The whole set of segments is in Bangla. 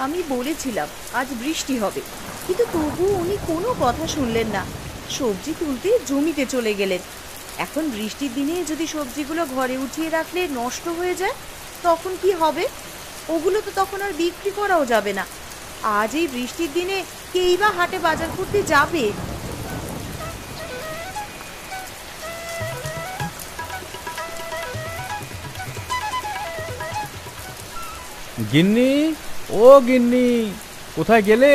আমি বলেছিলাম আজ বৃষ্টি হবে, কিন্তু তবু উনি কোনো কথা শুনলেন না। সবজি তুলতে জমিতে চলে গেলেন। এখন বৃষ্টির দিনে যদি সবজিগুলো ঘরে উঠিয়ে রাখলে নষ্ট হয়ে যায়, তখন কি হবে? ওগুলো তো তখন আর বিক্রি করাও যাবে না। আজ এই বৃষ্টির দিনে কেই বা হাটে বাজার করতে যাবে? গিন্নি, ও গিন্নি, কোথায় গেলে?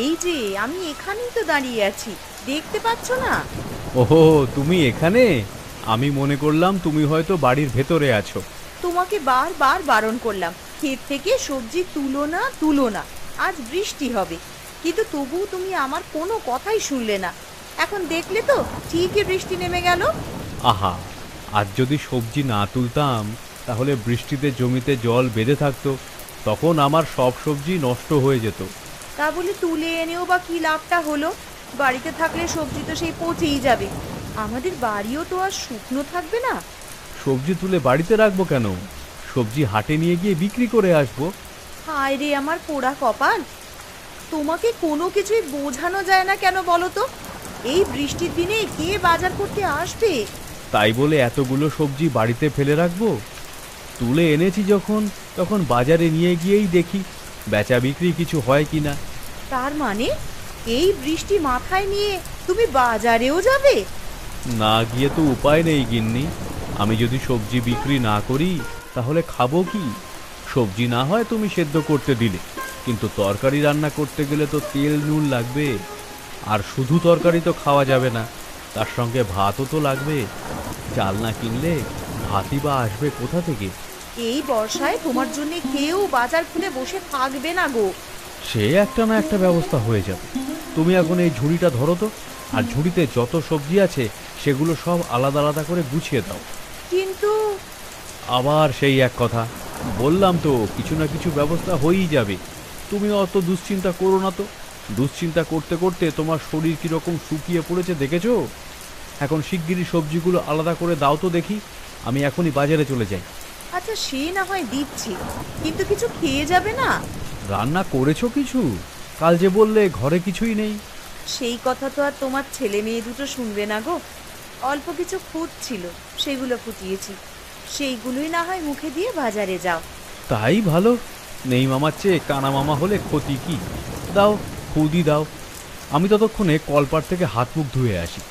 এই যে আমি এখানেই তো দাঁড়িয়ে আছি, দেখতে পাচ্ছ না? ওহো, তুমি এখানে? আমি মনে করলাম তুমি হয়তো বাড়ির ভেতরে আছো। তোমাকে বারবার বারণ করলাম ক্ষেত থেকে সবজি তুলো না, তুলো না, আজ বৃষ্টি হবে, কিন্তু তবুও তুমি আমার কোনো কথাই শুনলে না। এখন দেখলে তো ঠিকই বৃষ্টি নেমে গেল। আহা, আজ যদি সবজি না তুলতাম তাহলে বৃষ্টিতে জমিতে জল বেঁধে থাকতো, তখন আমার সব সবজি নষ্ট হয়ে যেত। তা বলে তুলে এনেও বা কি লাভটা হলো? বাড়িতে থাকলে সবজি তো সেই পচেই যাবে। আমাদের বাড়িও তো আর শুকনো থাকবে না। সবজি তুলে বাড়িতে রাখবো কেন? সবজি হাটে নিয়ে গিয়ে বিক্রি করে আসবো। হায় রে আমার পোড়া কপাল! তোমাকে কোনো কিছুই বোঝানো যায় না কেন বলো তো? এই বৃষ্টির দিনে কে বাজার করতে আসবে? তাই বলে এতগুলো সবজি বাড়িতে ফেলে রাখবো? তুলে এনেছি যখন, তখন বাজারে নিয়ে গিয়েই দেখি বেচা বিক্রি কিছু হয় কিনা। তার মানে এই বৃষ্টি মাথায় নিয়ে তুমি বাজারেও যাবে? না গিয়ে তো উপায় নেই গিন্নি। আমি যদি সবজি বিক্রি না করি তাহলে খাবো কি? সবজি না হয় তুমি সেদ্ধ করতে দিলে, কিন্তু তরকারি রান্না করতে গেলে তো তেল নুন লাগবে। আর শুধু তরকারি তো খাওয়া যাবে না, তার সঙ্গে ভাতও তো লাগবে। চাল না কিনলে ভাতই বা আসবে কোথা থেকে? এই বর্ষায় তোমার জন্য কেউ বাজার খুলে বসে থাকবে না গো। সে একটা না একটা ব্যবস্থা হয়ে যাবে। তুমি এখন এই ঝুড়িটা ধরো তো, আর ঝুড়িতে যত সবজি আছে সেগুলো সব আলাদা আলাদা করে গুছিয়ে দাও। কিন্তু আবার সেই এক কথা, বললাম তো কিছু না কিছু ব্যবস্থা হয়েই যাবে। তুমি অত দুশ্চিন্তা করো না তো। দুশ্চিন্তা করতে করতে তোমার শরীর কিরকম শুকিয়ে পড়েছে দেখেছো? এখন শিগগিরই সবজিগুলো আলাদা করে দাও তো দেখি, আমি এখনই বাজারে চলে যাই। আচ্ছা সে না হয় দিচ্ছি, কিন্তু কিছু খেয়ে যাবে না? রান্না করেছো কিছু? কাল যে বললে ঘরে কিছুই নেই। সেই কথা তো আর তোমার ছেলে মেয়ে দুটো শুনবে না গো। অল্প কিছু খুঁত ছিল, সেগুলো ফুটিয়েছি, সেইগুলোই না হয় মুখে দিয়ে বাজারে যাও। তাই ভালো। নেই মামার চেয়ে কানা মামা হলে ক্ষতি কি? দাও, খুদি দাও। আমি ততক্ষণে কলপার থেকে হাত মুখ ধুয়ে আসি।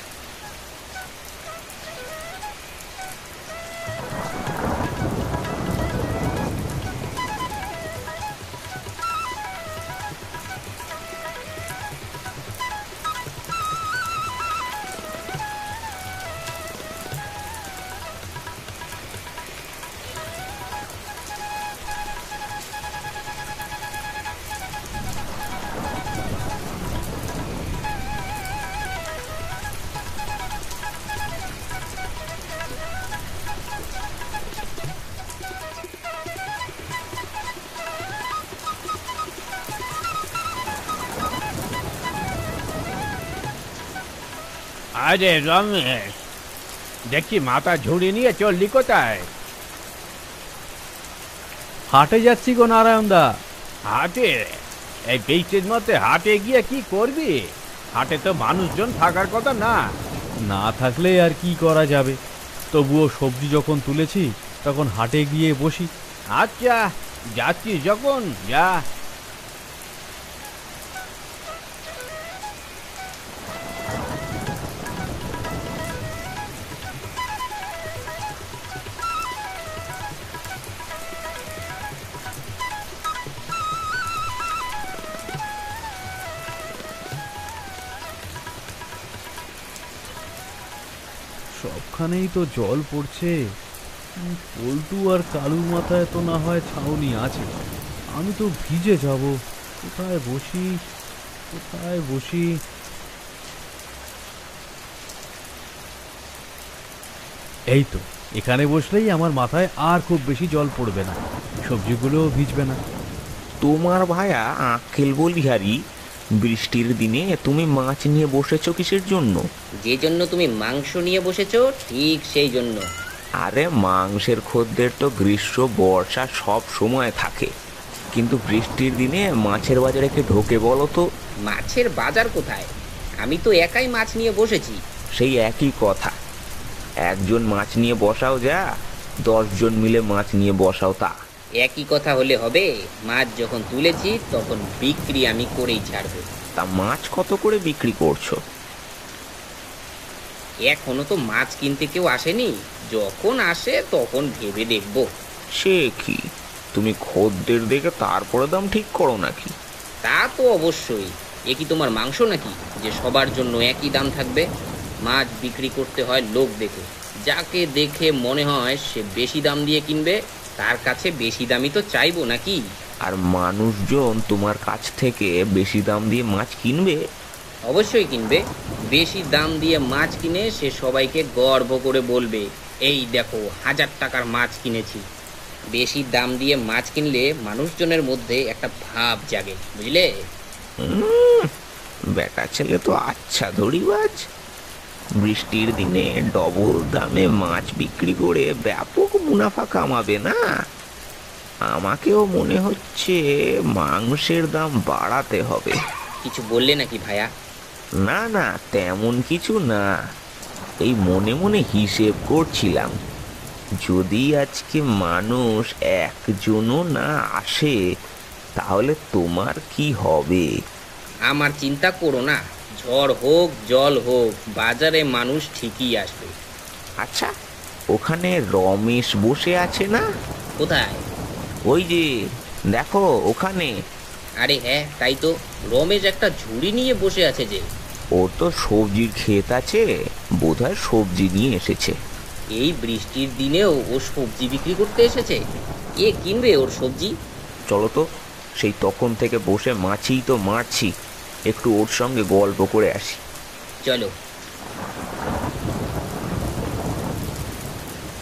আরে রমেশ, দেখি মাথা ঝুড়ি নিয়ে চললি কোথায়? হাটে যাচ্ছি গো নারায়ণ দা। হাটে? এই বৃষ্টির মধ্যে হাটে গিয়ে কি করবি? হাটে তো মানুষজন থাকার কথা না। না থাকলে আর কি করা যাবে, তবুও সবজি যখন তুলেছি তখন হাটে গিয়ে বসি। আচ্ছা, যাচ্ছিস যখন যা। সবখানেই তো জল পড়ছে। পল্টু আর কালুর মাথায় তো না হয় ছাউনি আছে, আমি তো ভিজে যাব। কোথায় বসি, কোথায় বসি? এই তো, এখানে বসলেই আমার মাথায় আর খুব বেশি জল পড়বে না, সবজিগুলোও ভিজবে না। তোমার ভায়া আঁকেল বলিহারি, বৃষ্টির দিনে তুমি মাছ নিয়ে বসেছো কিসের জন্য? যে জন্য তুমি মাংস নিয়ে বসেছো ঠিক সেই জন্য। আরে মাংসের খদ্দের তো গ্রীষ্ম বর্ষা সব সময় থাকে, কিন্তু বৃষ্টির দিনে মাছের বাজারে কে ঢোকে বলো তো? মাছের বাজার কোথায়? আমি তো একাই মাছ নিয়ে বসেছি। সেই একই কথা, একজন মাছ নিয়ে বসাও যা, 10 জন মিলে মাছ নিয়ে বসাও তা। একই কথা হলে হবে? মাছ যখন তুলেছি তখন বিক্রি আমি করেই ছাড়বো। তা মাছ কত করে বিক্রি করছো? এখনো তো মাছ কিনতে কেউ আসেনি, যখন আসে তখন ভেবে দেখবো। সে কি, তুমি খদ্দের দেখে তারপরে দাম ঠিক করো নাকি? তা তো অবশ্যই। এ কি তোমার মাংস নাকি যে সবার জন্য একই দাম থাকবে? মাছ বিক্রি করতে হয় লোক দেখে, যাকে দেখে মনে হয় সে বেশি দাম দিয়ে কিনবে তার কাছে বেশি দামই তো চাইবো নাকি? আর মানুষজন তোমার কাছ থেকে বেশি দাম দিয়ে মাছ কিনবে? অবশ্যই কিনবে। বেশি দাম দিয়ে মাছ কিনে সে সবাইকে গর্ব করে বলবে, এই দেখো 1000 টাকার মাছ কিনেছি। বেশি দাম দিয়ে মাছ কিনলে মানুষজনের মধ্যে একটা ভাব জাগে, বুঝলে? বেটা ছেলে তো আচ্ছা ধরিবাজ। বৃষ্টির দিনে ডবল দামে মাছ বিক্রি করে ব্যাপক মুনাফা কামাবে না? আমাকেও মনে হচ্ছে মাংসের দাম বাড়াতে হবে। কিছু বললে নাকি ভাইয়া? না না, তেমন কিছু না, এই মনে মনে হিসেব করছিলাম, যদি আজকে মানুষ একজনও না আসে তাহলে তোমার কি হবে? আমার চিন্তা করো না, ঝড় হোক জল হোক বাজারে মানুষ ঠিকই আসবে। আচ্ছা, ওখানে রমেশ বসে আছে না? কোথায়? ওই যে দেখো ওখানে। আরে হ্যাঁ, তাই তো। রমেশ একটা ঝুড়ি নিয়ে বসে আছে যে। ওর তো সবজির ক্ষেত আছে, বোধহয় সবজি নিয়ে এসেছে। এই বৃষ্টির দিনেও ও সবজি বিক্রি করতে এসেছে? কে কিনবে ওর সবজি? চলো তো, সেই তখন থেকে বসে মাছই তো মারছি, একটু ওর সঙ্গে গল্প করে আসি। চলো।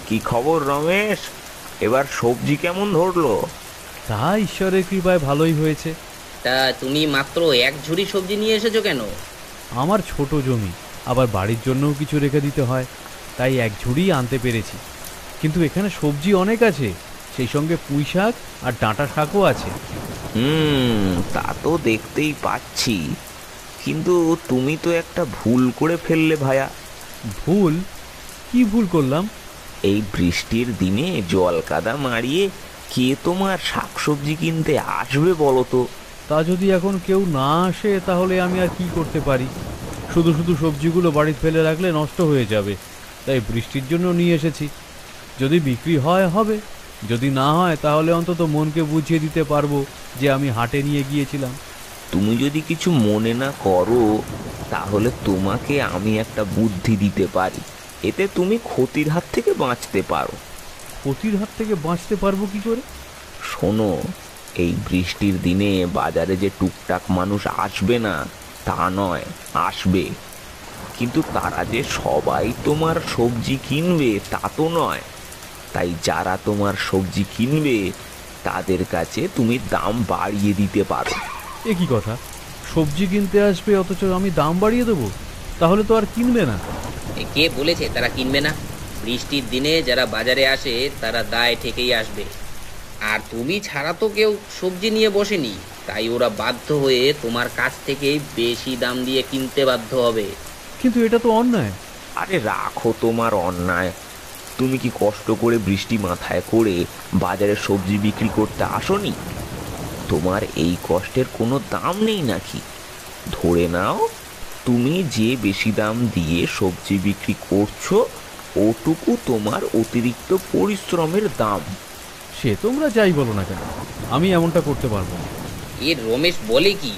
কি খবর রমেশ, এবার সবজি কেমন ধরলো? তা ঈশ্বরের কৃপায় ভালোই হয়েছে। তা তুমি মাত্র এক ঝুড়ি সবজি নিয়ে এসেছো কেন? আমার ছোট জমি, আবার বাড়ির জন্যও কিছু রেখে দিতে হয়, তাই এক ঝুড়ি আনতে পেরেছি। কিন্তু এখানে সবজি অনেক আছে, সেই সঙ্গে পুঁই শাক আর ডাঁটা শাকও আছে। তা তো দেখতেই পাচ্ছি, কিন্তু তুমি তো একটা ভুল করে ফেললে ভায়া। ভুল? কি ভুল করলাম? এই বৃষ্টির দিনে জল কাদা মারিয়ে কে তোমার শাকসবজি কিনতে আসবে বলো তো? তা যদি এখন কেউ না আসে তাহলে আমি আর কি করতে পারি? শুধু শুধু সবজিগুলো বাড়িতে ফেলে রাখলে নষ্ট হয়ে যাবে, তাই বৃষ্টির জন্য নিয়ে এসেছি। যদি বিক্রি হয় হবে, যদি না হয় তাহলে অন্তত মনকে বুঝিয়ে দিতে পারবো যে আমি হাটে নিয়ে গিয়েছিলাম। তুমি যদি কিছু মনে না করো তাহলে তোমাকে আমি একটা বুদ্ধি দিতে পারি, এতে তুমি ক্ষতির হাত থেকে বাঁচতে পারো। ক্ষতির হাত থেকে বাঁচতে পারবো কি করে? শোনো, এই বৃষ্টির দিনে বাজারে যে টুকটাক মানুষ আসবে না তা নয়, আসবে, কিন্তু তারা যে সবাই তোমার সবজি কিনবে তা তো নয়। তাই যারা তোমার সবজি কিনবে তাদের কাছে তুমি দাম বাড়িয়ে দিতে পারো। এ কি কথা, সবজি কিনতে আসবে অথচ আমি দাম বাড়িয়ে দেবো? তাহলে তো আর কিনবে না। কে বলেছে তারা কিনবে না? বৃষ্টির দিনে যারা বাজারে আসে তারা দায় ঠেকেই আসবে। আর তুমি ছাড়া তো কেউ সবজি নিয়ে বসেনি, তাই ওরা বাধ্য হয়ে তোমার কাছ থেকে বেশি দাম দিয়ে কিনতে বাধ্য হবে। কিন্তু এটা তো অন্যায়। আরে রাখো তোমার অন্যায়, তুমি কি কষ্ট করে বৃষ্টি মাথায় করে বাজারে সবজি বিক্রি করতে আসোনি? তোমার এই কষ্টের কোনো দাম নেই নাকি? ধরে নাও তুমি যে বেশি দাম দিয়ে সবজি বিক্রি করছো ওটুকু তোমার অতিরিক্ত পরিশ্রমের দাম। সে তোমরা যাই বলো না কেন, আমি এমনটা করতে পারবো না। এর রমেশ বলে কি,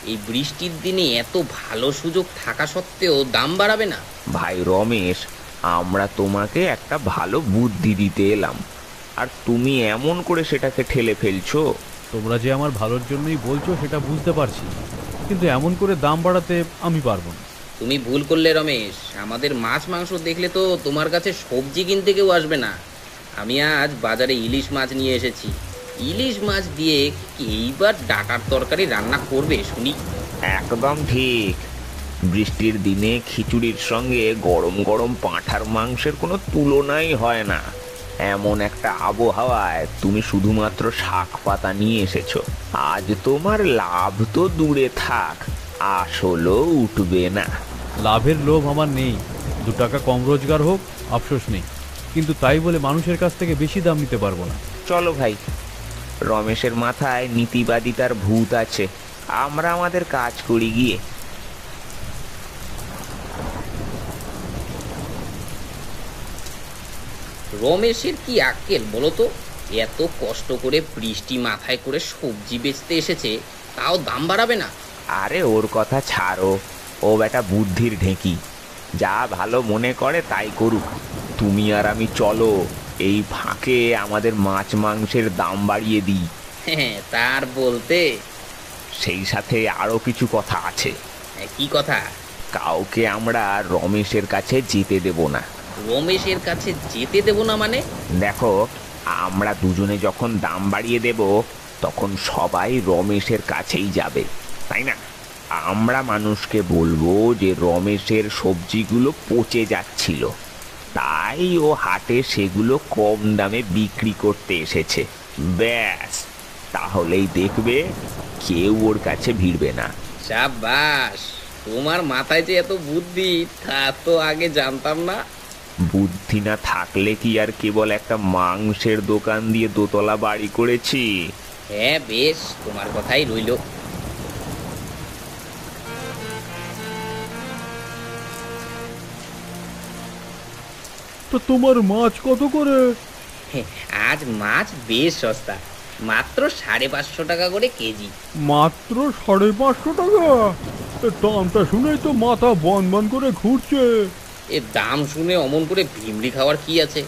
এই বৃষ্টির দিনে এত ভালো সুযোগ থাকা সত্ত্বেও দাম বাড়াবে না? ভাই রমেশ, আমরা তোমাকে একটা ভালো বুদ্ধি দিতে এলাম, আর তুমি এমন করে সেটাকে ঠেলে ফেলছো। তোমরা যে আমার ভালোর জন্যই বলছো সেটা বুঝতে পারছি, কিন্তু এমন করে দাম বাড়াতে আমি পারবো না। তুমি ভুল করলে রমেশ, আমাদের মাছ মাংস দেখলে তো তোমার কাছে সবজি কিনতে কেউ আসবে না। আমি আজ বাজারে ইলিশ মাছ নিয়ে এসেছি। ইলিশ মাছ দিয়ে এইবার ডাটার তরকারি রান্না করবে শুনি? একদম ঠিক, বৃষ্টির দিনে খিচুড়ির সঙ্গে গরম গরম পাঁঠার মাংসের কোনো তুলনাই হয় না। এমন একটা আবহাওয়ায় তুমি শুধুমাত্র শাক পাতা নিয়ে এসেছো। আজ তোমার লাভ তো দূরে থাক, আসলও উঠবে না। লাভের লোভ আমার নেই, 2 টাকা কম রোজগার হোক আফসোস নেই, কিন্তু তাই বলে মানুষের কাছ থেকে বেশি দাম নিতে পারবো না। চলো ভাই, রমেশের মাথায় নীতিবাদিতার ভূত আছে, আমরা আমাদের কাজ করি গিয়ে। রমেশের কি আক্কেল বলো তো? এত কষ্ট করে বৃষ্টি মাথায় করে সবজি বেচতে এসেছে, তাও দাম বাড়াবে না? আরে ওর কথা ছাড়ো, ও বেটা বুদ্ধির ঢেঁকি, যা ভালো মনে করে তাই করুক। তুমি আর আমি চলো, এই ফাঁকে আমাদের মাছ মাংসের দাম বাড়িয়ে দিই। হ্যাঁ, তার বলতে। সেই সাথে আরো কিছু কথা আছে। কি কথা? কাউকে আমরা রমেশের কাছে যেতে দেব না। রমেশের কাছে যেতে দেব না মানে? দেখো, আমরা দুজনে যখন দাম বাড়িয়ে দেব তখন সবাই রমেশের কাছেই যাবে, তাই না? আমরা মানুষকে বলবো যে রমেশের সবজিগুলো পচে যাচ্ছিল, তাই ও হাটে সেগুলো কম দামে বিক্রি করতে এসেছে। ব্যাস, তাহলেই দেখবে কেউ ওর কাছে ভিড়বে না। সাবাস, তোমার মাথায় যে এত বুদ্ধি তা তো আগে জানতাম না। বুদ্ধি না থাকলে কি আর কেবল একটা মাংসের দোকান দিয়ে দোতলা বাড়ি করেছি? হ্যাঁ, বেশ, তোমার কথাই রইল। তো তোমার মাছ কত করে? আজ মাছ বেশ সস্তা, মাত্র 550 টাকা করে কেজি। মাত্র 550 টাকা? দামটা শুনেই তো মাথা বন বন করে ঘুরছে। এ দাম শুনে অমন করে ভিমড়ি খাওয়ার কি আছে?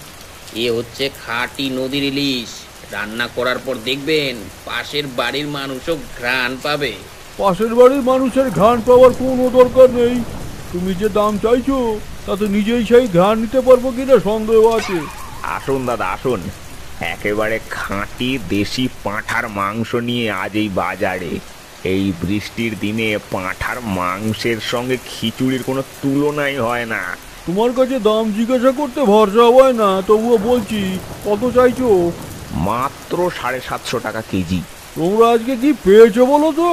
এ হচ্ছে খাঁটি নদীর ইলিশ, রান্না করার পর দেখবেন পাশের বাড়ির মানুষও ঘ্রাণ পাবে। পাশের বাড়ির মানুষের ঘ্রাণ পাওয়ার কোনো দরকার নেই। তুমি যে দাম চাইছো তাতে নিজেই সেই ঘ্রাণ নিতে পারবো কিনা সন্দেহ আছে। আসুন দাদা, আসুন, একেবারে খাঁটি দেশি পাঁঠার মাংস নিয়ে আজ এই বাজারে। এই বৃষ্টির দিনে পাঁঠার মাংসের সঙ্গে খিচুড়ির কোনো তুলনাই হয় না। তোমার কাছে দাম জিজ্ঞাসা করতে ভরসা হয় না, তবুও বলছি, কত চাইছো? মাত্র 750 টাকা কেজি। তোমরা আজকে কি পেয়েছো বলো তো?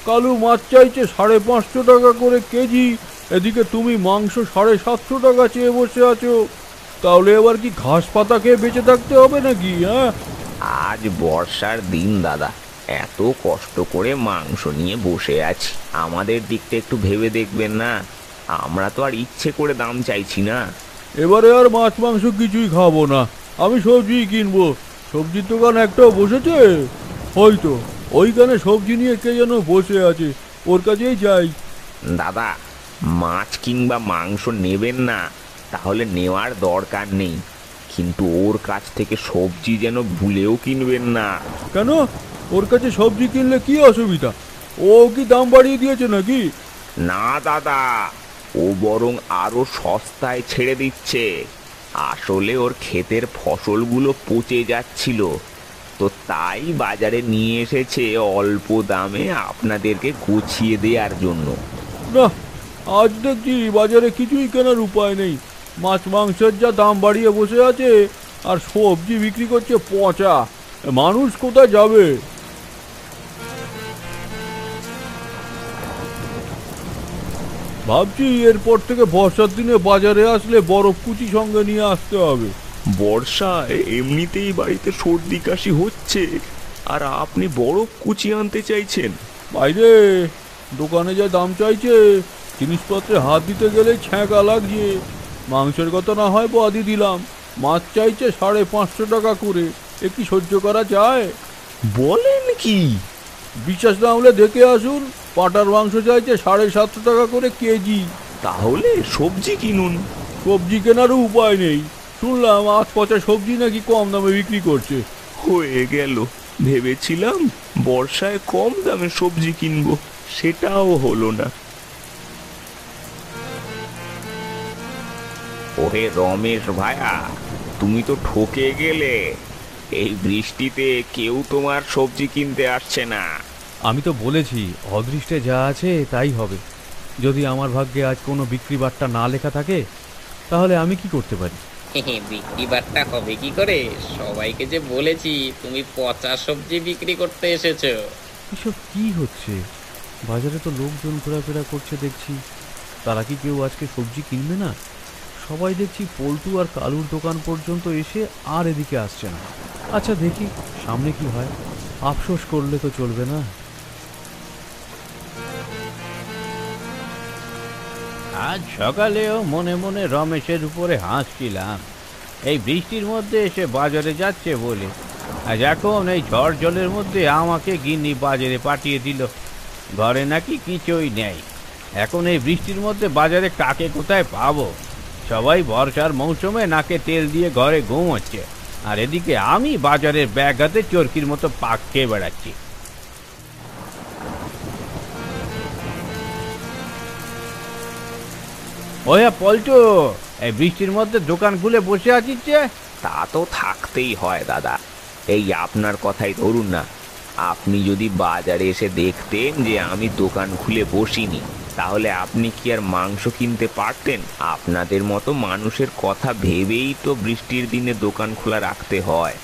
কালু মাছ চাইছে 550 টাকা করে কেজি, এদিকে তুমি মাংস 750 টাকা চেয়ে বসে আছো। তাহলে এবার কি ঘাস পাতা খেয়ে বেঁচে থাকতে হবে নাকি? হ্যাঁ, আজ বর্ষার দিন দাদা, এত কষ্ট করে মাংস নিয়ে বসে আছি, আমাদের দিকটা একটু ভেবে দেখবেন না? আমরা তো আর ইচ্ছে করে দাম চাইছি না। এবারে আর মাছ মাংস কিছুই খাবো না, আমি সবজিই কিনবো। সবজির দোকান একটাও বসেছে হয়তো, ওইখানে সবজি নিয়ে কে যেন বসে আছে, ওর কাছেই যাই। দাদা, মাছ কিংবা মাংস নেবেন না তাহলে নেওয়ার দরকার নেই, কিন্তু ওর কাছ থেকে সবজি যেন ভুলেও কিনবেন না। কেন? ওর কাছে সবজি কিনলে কি অসুবিধা? ও কি দাম বাড়িয়ে দিয়েছে নাকি? না দাদা, ও বরং আরো সস্তায় ছেড়ে দিচ্ছে। আসলে ওর ক্ষেতের ফসলগুলো পচে যাচ্ছিল, তো তাই বাজারে নিয়ে এসেছে অল্প দামে আপনাদেরকে গুছিয়ে দেওয়ার জন্য। না, আজ দেখছি বাজারে কিছুই কেনার উপায় নেই। মাছ মাংসের যা দাম বাড়িয়ে বসে আছে, আর সবজি বিক্রি করছে পচা। মানুষ কোথায় যাবে? ভাবছি এরপর থেকে বর্ষার দিনে বাজারে আসলে বরফ কুচি সঙ্গে নিয়ে আসতে হবে। বর্ষায় এমনিতেই বাড়িতে সর্দি কাশি হচ্ছে, আর আপনি বরফ কুচি আনতে চাইছেন? বাইরে দোকানে যা দাম চাইছে, জিনিসপত্রে হাত দিতে গেলে ছ্যাঁকা লাগছে। মাংসের কথা না হয় বাদই দিলাম, মাছ চাইছে 550 টাকা করে, এ কি সহ্য করা যায়? বলেন কি? বিশ্বাস না হলে দেখে আসুন, পাটার মাংস চাইছে 750 টাকা করে কেজি। তাহলে সবজি কিনুন। সবজি কেনারও উপায় নেই, শুনলাম আজ পচা সবজি নাকি কম দামে বিক্রি করছে। হয়ে গেল, ভেবেছিলাম বর্ষায় কম দামে সবজি কিনবো, সেটাও হলো না। ওহে রমেশ ভায়া, তুমি তো ঠকে গেলে। এই বৃষ্টিতে কেউ তোমার সবজি কিনতে আসছে না। আমি তো বলেছি, অদৃষ্টে যা আছে তাই হবে। যদি আমার ভাগ্যে আজ কোনো বিক্রি বাট্টা না লেখা থাকে, তাহলে আমি কি করতে পারি? বিক্রি বাট্টা হবে কি করে? সবাইকে যে বলেছি তুমি পচা সবজি বিক্রি করতে এসেছো। এসব কি হচ্ছে? বাজারে তো লোকজন ঘোরাফেরা করছে দেখছি, তারা কি কেউ আজকে সবজি কিনবে না? সবাই দেখছি পল্টু আর কালুর দোকান পর্যন্ত এসে আর এদিকে আসছে না। আচ্ছা দেখি সামনে কি হয়, আফসোস করলে তো চলবে না। আজ সকালেও মনে মনে রমেশের উপরে হাসছিলাম, এই বৃষ্টির মধ্যে এসে বাজারে যাচ্ছে বলে। আজ এখন এই ঝড় জলের মধ্যে আমাকে গিন্নি বাজারে পাঠিয়ে দিল। ঘরে নাকি কিছুই নেই। এখন এই বৃষ্টির মধ্যে বাজারে কাকে কোথায় পাবো? সবাই বর্ষার মৌসুমে নাকে তেল দিয়ে ঘরে ঘুমোচ্ছে, আর এদিকে আমি বাজারের ব্যাগ হাতে চরকির মতো পাক খেয়ে বেড়াচ্ছি। ওয়া পল্টু, এই বৃষ্টির মধ্যে দোকান খুলে বসে আছিস যে? তা তো থাকতেই হয় দাদা। এই আপনার কথাই ধরুন না, আপনি যদি বাজারে এসে দেখতেন যে আমি দোকান খুলে বসিনি, তাহলে আপনি কি আর মাংস কিনতে পারতেন? আপনাদের মতো মানুষের কথা ভেবেই তো বৃষ্টির দিনে দোকান খোলা রাখতে হয়।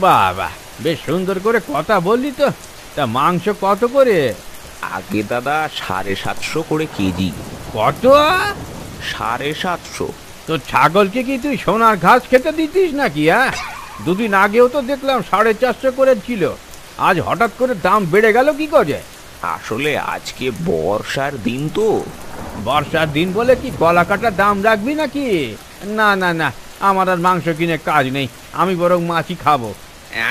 বাবা, বেশ সুন্দর করে কথা বললি তো। তা মাংস কত করে? আগে দাদা 750 করে কেজি। কত? 750। তো ছাগলকে কি তুই সোনার ঘাস খেতে দিতিস নাকি? হ্যাঁ, দুদিন আগেও তো দেখলাম 450 করে ছিল। আজ হঠাৎ করে দাম বেড়ে গেল কি করে? আসলে আজকে বর্ষার দিন তো। বর্ষার দিন বলে কি গলা কাটা দাম রাখবি নাকি? না না না, আমার আর মাংস কিনে কাজ নেই, আমি বরং মাছই খাবো।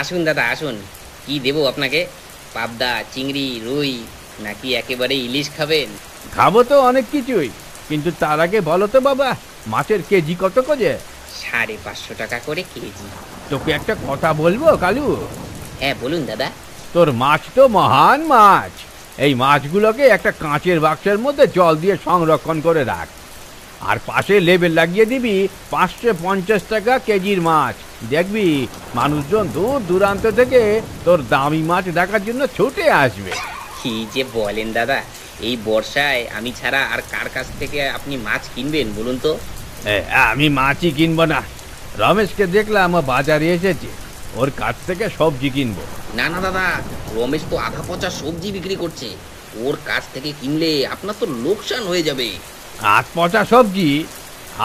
আসুন দাদা আসুন, কি দেবো আপনাকে? পাবদা, চিংড়ি, রুই, নাকি একেবারে ইলিশ খাবেন? খাবো তো অনেক কিছুই, কিন্তু তার আগে বলো তো বাবা, মাছের কেজি কত করে? 550 টাকা করে কেজি। তোকে একটা কথা বলবো কালু? হ্যাঁ বলুন দাদা। তোর মাছ তো মহান মাছ। এই মাছগুলোকে একটা কাঁচের বাক্সের মধ্যে জল দিয়ে সংরক্ষণ করে রাখ, আর পাশে লেবেল লাগিয়ে দিবি 550 টাকা কেজির মাছ। দেখবি মানুষজন দূর দূরান্ত থেকে তোর দামি মাছ দেখার জন্য ছুটে আসবে। কি যে বলেন দাদা, এই বর্ষায় আমি ছাড়া আর কার কাছ থেকে আপনি মাছ কিনবেন বলুন তো? আমি মাছই কিনবো না, রমেশকে দেখলাম ও বাজারে এসেছে, ওর কাছ থেকে সবজি কিনবো। না না দাদা, রমেশ তো আধা পচা সবজি বিক্রি করছে, ওর কাছ থেকে কিনলে আপনার তো লোকসান হয়ে যাবে। আজ পচা সবজি?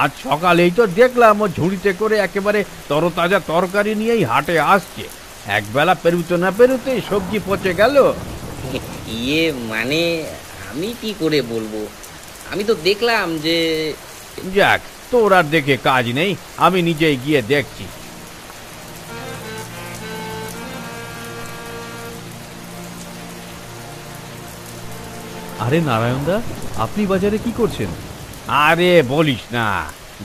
আজ সকালেই তো দেখলাম ও ঝুড়িতে করে একেবারে তরতাজা তরকারি নিয়েই হাটে আসছে। একবেলা পেরুতে না পেরুতেই সবজি পচে গেল। ইয়ে মানে আমি কি করে বলবো, আমি তো দেখলাম যে। যাক, তোর আর দেখে কাজ নেই, আমি নিজেই গিয়ে দেখছি। আরে নারায়ণদা, আপনি বাজারে কি করছেন? আরে বলিস না,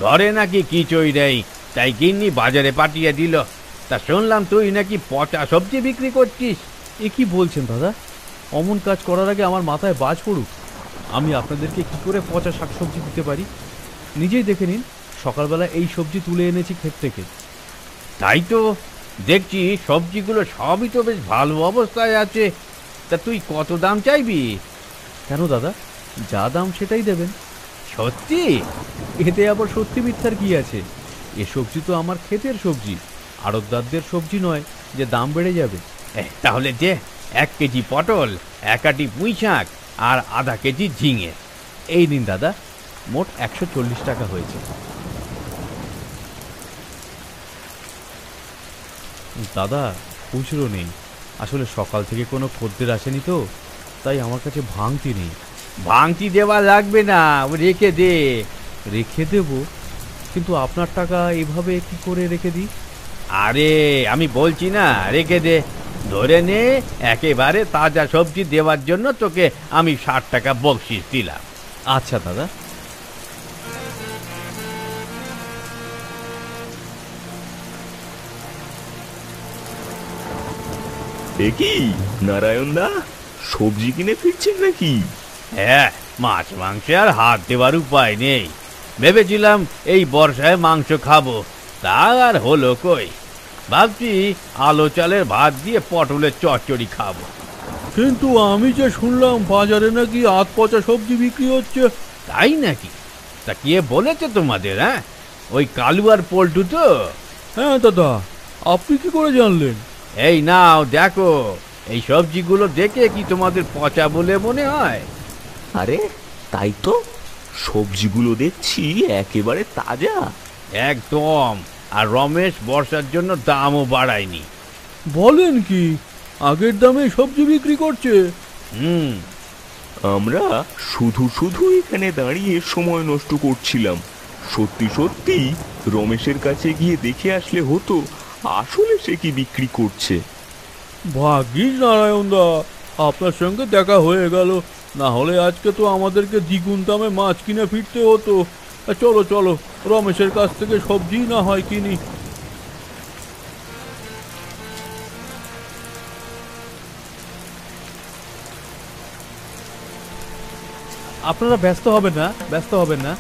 ঘরে নাকি কিছুই নেই, তাই গিন্নি বাজারে পাঠিয়ে দিল। তা শুনলাম তুই নাকি পচা সবজি বিক্রি করছিস। এ কি বলছেন দাদা? অমন কাজ করার আগে আমার মাথায় বাজ পড়ুক। আমি আপনাদেরকে কি করে পচা শাকসবজি দিতে পারি? নিজেই দেখে নিন, সকালবেলা এই সবজি তুলে এনেছি ক্ষেত থেকে। তাই তো দেখছি, সবজিগুলো সবই তো বেশ ভালো অবস্থায় আছে। তা তুই কত দাম চাইবি? কেন দাদা, যা দাম সেটাই দেবেন। সত্যি? এতে আবার সত্যি মিথ্যার কি আছে? এ সবজি তো আমার ক্ষেতের সবজি, আড়তদারদের সবজি নয় যে দাম বেড়ে যাবে। তাহলে যে 1 কেজি পটল, 1 আটি পুঁই শাক আর আধা কেজি ঝিঙে। এই নিন দাদা, মোট 140 টাকা হয়েছে। দাদা, খুচরো নেই, আসলে সকাল থেকে কোনো খদ্দের আসেনি তো, তাই আমার কাছে ভাঙতি নেই। ভাঙতি দেওয়া লাগবে না, রেখে দে। রেখে দেব? কিন্তু আপনার টাকা এভাবে কি করে রেখে দিই? আরে আমি বলছি না, রেখে দে। ধরে নে, একেবারে তাজা সবজি দেওয়ার জন্য তোকে আমি 60 টাকা বকশিস দিলাম। আচ্ছা দাদা। এ কি নারায়ণদা, সবজি কিনে ফিরছেন নাকি? হ্যাঁ, মাছ মাংসে আর হাত দেওয়ার উপায় নেই। ভেবেছিলাম এই বর্ষায় মাংস খাবো, তা আর হলো কই। ভাবছি আলো চালের ভাত দিয়ে পটলের চচ্চড়ি খাবো। কিন্তু আমি যে শুনলাম বাজারে নাকি আধ পচা সবজি বিক্রি হচ্ছে। তাই নাকি? তা কে বলেছে তোমাদের? হ্যাঁ, ওই কালু আর পল্টু তো? হ্যাঁ দাদা, আপনি কি করে জানলেন? এই নাও দেখো, এই সবজিগুলো দেখে কি তোমাদের পচা বলে মনে হয়? আরে তাই তো, সবজিগুলো দেখছি একেবারে তাজা। একদম। আর রমেশ বর্ষার জন্য দামও বাড়ায়নি। বলেন কি, আগের দামে সবজি বিক্রি করছে? হুম। আমরা শুধু শুধু এখানে দাঁড়িয়ে সময় নষ্ট করছিলাম। সত্যি সত্যি রমেশের কাছে গিয়ে দেখে আসলে হতো আসলে সে কি বিক্রি করছে। ভাগ্যিস নারায়ণ দা, আপনার সঙ্গে দেখা হয়ে গেল, না হলে আজকে তো আমাদেরকে দ্বিগুণ দামে মাছ কিনে ফিরতে হতো। চলো চলো, রমেশের কাছ থেকে সবজি না হয় কিনি। আপনারা ব্যস্ত হবেন না, ব্যস্ত হবেন না,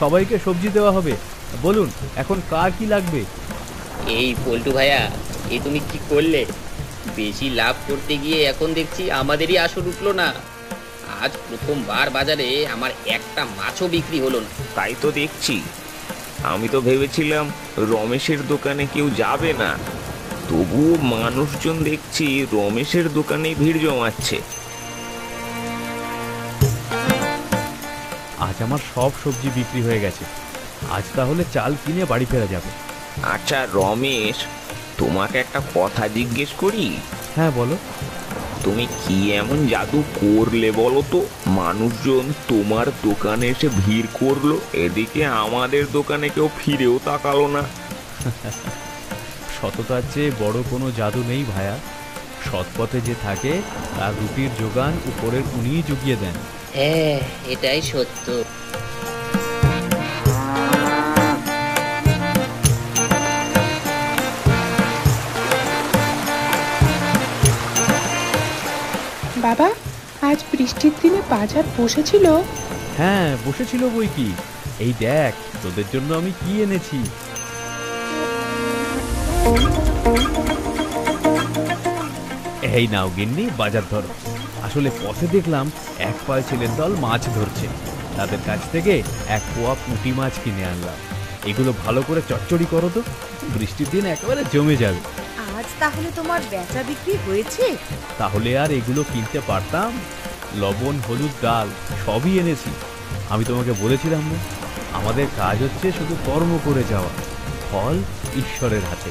সবাইকে সবজি দেওয়া হবে। বলুন এখন কার কি লাগবে? এই পল্টু ভাইয়া, এই তুমি কি করলে? বেশি লাভ করতে গিয়ে এখন দেখছি আমাদেরই আসর উঠলো না। আজ প্রথমবার বাজারে আমার একটা মাছও বিক্রি হলো না। তাই তো দেখছি, আমি তো ভেবেছিলাম রমেশের দোকানে কেউ যাবে না, তবুও মানুষজন দেখছি রমেশের দোকানে ভিড় জমাচ্ছে। আজ আমার সব সবজি বিক্রি হয়ে গেছে, আজ তাহলে চাল কিনে বাড়ি ফেরা যাবে। আচ্ছা রমেশ, তোমাকে একটা কথা জিজ্ঞেস করি? হ্যাঁ বলো। তুমি কি এমন জাদু করলে বলো তো, মানুষজন তোমার দোকানে এসে ভিড় করলো, এদিকে আমাদের দোকানে কেউ ফিরেও তাকালো না? সততার চেয়ে বড় কোনো জাদু নেই ভায়া। সৎ পথে যে থাকে তার রুটির যোগান উপরের উনিই জুগিয়ে দেন। হ্যাঁ, এটাই সত্য। বাবা, আজ বৃষ্টির দিনে বাজার বসেছিল? হ্যাঁ বসেছিল বই কি। এই দেখ তোদের জন্য আমি কি এনেছি। এই নাও গিন্নি, বাজার ধরো। আসলে পথে দেখলাম এক পায় ছেলের দল মাছ ধরছে, তাদের কাছ থেকে এক পোয়া পুঁটি মাছ কিনে আনলাম। এগুলো ভালো করে চচ্চড়ি করো তো, বৃষ্টির দিন একেবারে জমে যাবে। আজ তাহলে তোমার বেচা বিক্রি হয়েছে? তাহলে আর এগুলো কিনতে পারতাম? লবণ, হলুদ, ডাল সবই এনেছি। আমি তোমাকে বলেছিলাম না, আমাদের কাজ হচ্ছে শুধু কর্ম করে যাওয়া, ফল ঈশ্বরের হাতে।